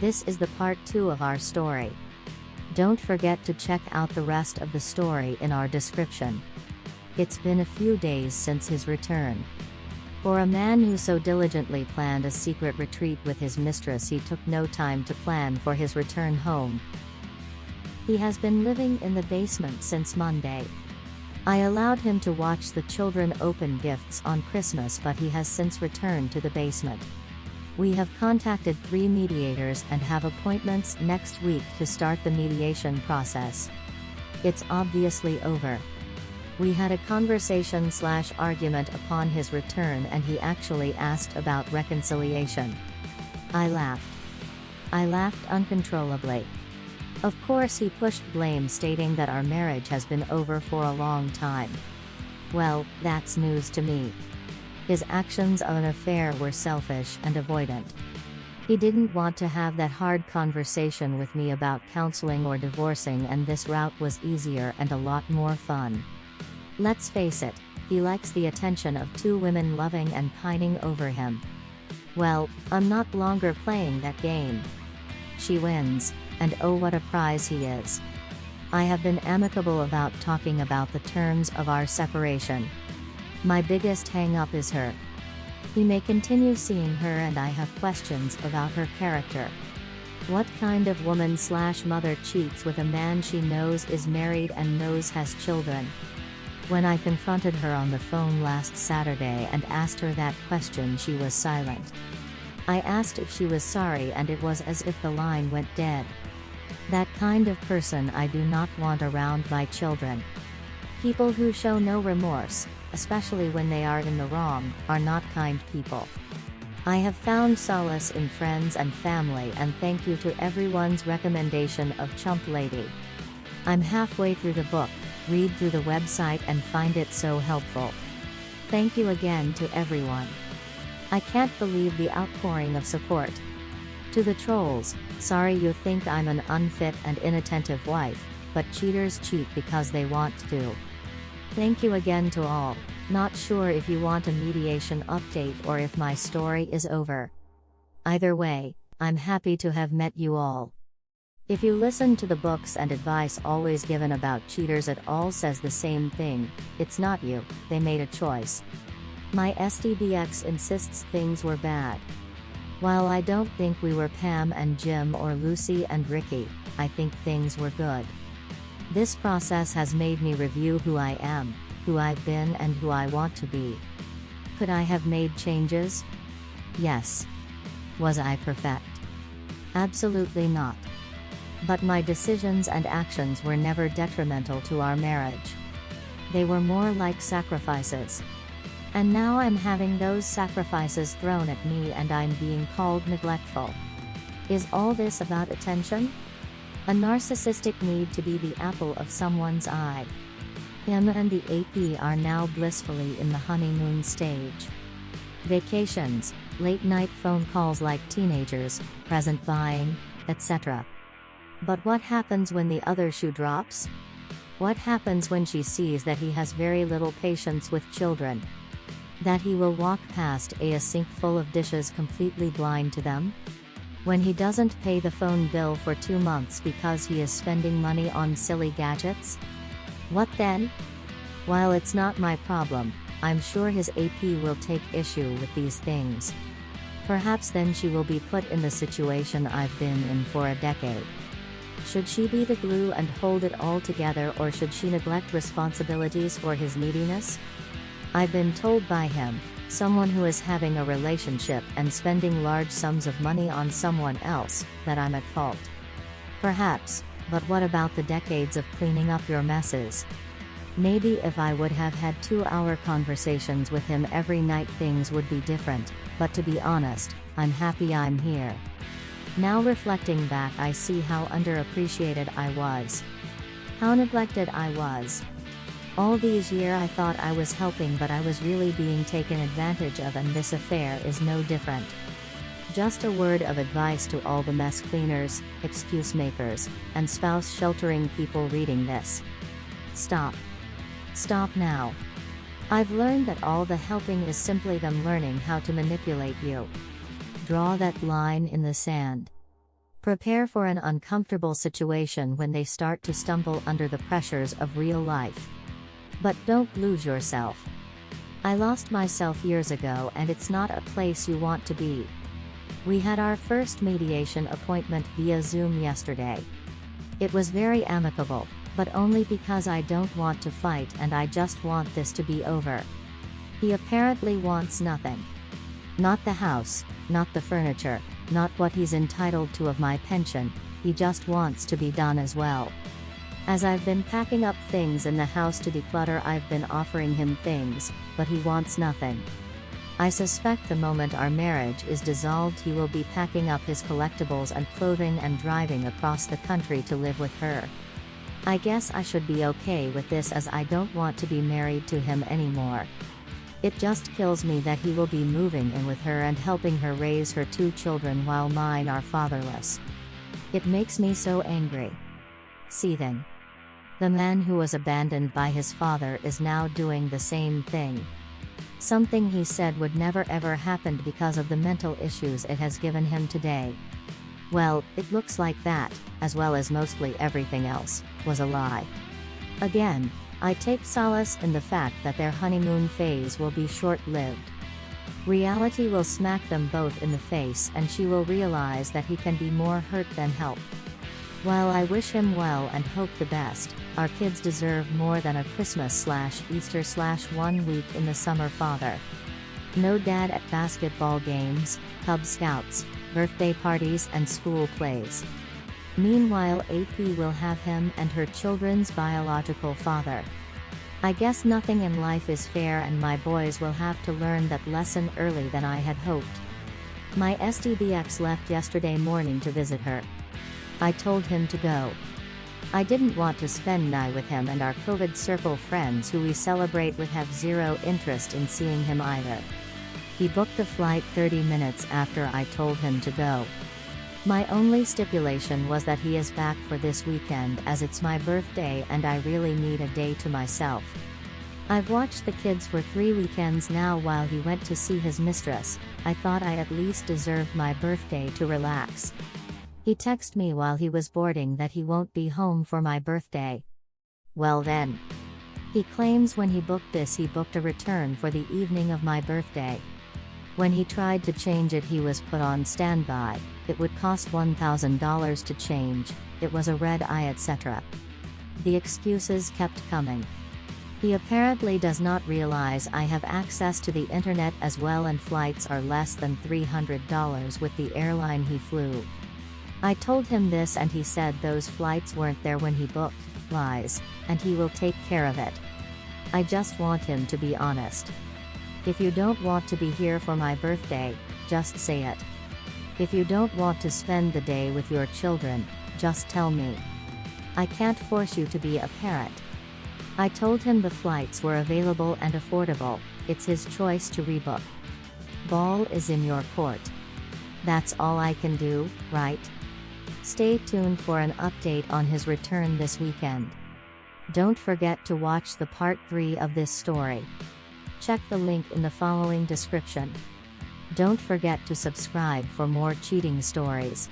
This is the part 2 of our story. Don't forget to check out the rest of the story in our description. It's been a few days since his return. For a man who so diligently planned a secret retreat with his mistress, he took no time to plan for his return home. He has been living in the basement since Monday. I allowed him to watch the children open gifts on Christmas, but he has since returned to the basement. We have contacted 3 mediators and have appointments next week to start the mediation process. It's obviously over. We had a conversation/argument upon his return, and he actually asked about reconciliation. I laughed. I laughed uncontrollably. Of course, he pushed blame, stating that our marriage has been over for a long time. Well, that's news to me. His actions of an affair were selfish and avoidant. He didn't want to have that hard conversation with me about counseling or divorcing, and this route was easier and a lot more fun. Let's face it, he likes the attention of 2 women loving and pining over him. Well, I'm not longer playing that game. She wins, and oh, what a prize he is. I have been amicable about talking about the terms of our separation. My biggest hang-up is her. He may continue seeing her, and I have questions about her character. What kind of woman/mother cheats with a man she knows is married and knows has children? When I confronted her on the phone last Saturday and asked her that question, she was silent. I asked if she was sorry, and it was as if the line went dead. That kind of person I do not want around my children. People who show no remorse, especially when they are in the wrong, are not kind people. I have found solace in friends and family, and thank you to everyone's recommendation of Chump Lady. I'm halfway through the book, read through the website and find it so helpful. Thank you again to everyone. I can't believe the outpouring of support. To the trolls, sorry you think I'm an unfit and inattentive wife, but cheaters cheat because they want to. Thank you again to all. Not sure if you want a mediation update or if my story is over. Either way, I'm happy to have met you all. If you listen to the books and advice always given about cheaters, it all says the same thing: it's not you, they made a choice. My SDBX insists things were bad. While I don't think we were Pam and Jim or Lucy and Ricky, I think things were good. This process has made me review who I am, who I've been, and who I want to be. Could I have made changes? Yes. Was I perfect? Absolutely not. But my decisions and actions were never detrimental to our marriage. They were more like sacrifices. And now I'm having those sacrifices thrown at me, and I'm being called neglectful. Is all this about attention? A narcissistic need to be the apple of someone's eye. Him and the AP are now blissfully in the honeymoon stage. Vacations, late-night phone calls like teenagers, present buying, etc. But what happens when the other shoe drops? What happens when she sees that he has very little patience with children? That he will walk past a sink full of dishes completely blind to them? When he doesn't pay the phone bill for 2 months because he is spending money on silly gadgets? What then? While it's not my problem, I'm sure his AP will take issue with these things. Perhaps then she will be put in the situation I've been in for a decade. Should she be the glue and hold it all together, or should she neglect responsibilities for his neediness? I've been told by him, someone who is having a relationship and spending large sums of money on someone else, that I'm at fault. Perhaps, but what about the decades of cleaning up your messes? Maybe if I would have had 2-hour conversations with him every night, things would be different, but to be honest, I'm happy I'm here. Now reflecting back, I see how underappreciated I was. How neglected I was. All these years I thought I was helping, but I was really being taken advantage of, and this affair is no different. Just a word of advice to all the mess cleaners, excuse makers, and spouse sheltering people reading this. Stop. Stop now. I've learned that all the helping is simply them learning how to manipulate you. Draw that line in the sand. Prepare for an uncomfortable situation when they start to stumble under the pressures of real life. But don't lose yourself. I lost myself years ago, and it's not a place you want to be. We had our first mediation appointment via Zoom yesterday. It was very amicable, but only because I don't want to fight and I just want this to be over. He apparently wants nothing. Not the house, not the furniture, not what he's entitled to of my pension, he just wants to be done as well. As I've been packing up things in the house to declutter, I've been offering him things, but he wants nothing. I suspect the moment our marriage is dissolved, he will be packing up his collectibles and clothing and driving across the country to live with her. I guess I should be okay with this, as I don't want to be married to him anymore. It just kills me that he will be moving in with her and helping her raise her 2 children while mine are fatherless. It makes me so angry. Seething. The man who was abandoned by his father is now doing the same thing. Something he said would never ever happen because of the mental issues it has given him today. Well, it looks like that, as well as mostly everything else, was a lie. Again, I take solace in the fact that their honeymoon phase will be short-lived. Reality will smack them both in the face, and she will realize that he can be more hurt than help. While I wish him well and hope the best, our kids deserve more than a Christmas/Easter/1 week in the summer father. No dad at basketball games, Cub Scouts, birthday parties and school plays. Meanwhile, AP will have him and her children's biological father. I guess nothing in life is fair, and my boys will have to learn that lesson early than I had hoped. My SDBX left yesterday morning to visit her. I told him to go. I didn't want to spend night with him, and our COVID circle friends who we celebrate with have zero interest in seeing him either. He booked the flight 30 minutes after I told him to go. My only stipulation was that he is back for this weekend, as it's my birthday and I really need a day to myself. I've watched the kids for 3 weekends now while he went to see his mistress. I thought I at least deserved my birthday to relax. He texted me while he was boarding that he won't be home for my birthday. Well then. He claims when he booked this, he booked a return for the evening of my birthday. When he tried to change it, he was put on standby. It would cost $1,000 to change, it was a red eye, etc. The excuses kept coming. He apparently does not realize I have access to the internet as well, and flights are less than $300 with the airline he flew. I told him this and he said those flights weren't there when he booked. Lies, and he will take care of it. I just want him to be honest. If you don't want to be here for my birthday, just say it. If you don't want to spend the day with your children, just tell me. I can't force you to be a parent. I told him the flights were available and affordable, it's his choice to rebook. Ball is in your court. That's all I can do, right? Stay tuned for an update on his return this weekend. Don't forget to watch the part 3 of this story. Check the link in the following description. Don't forget to subscribe for more cheating stories.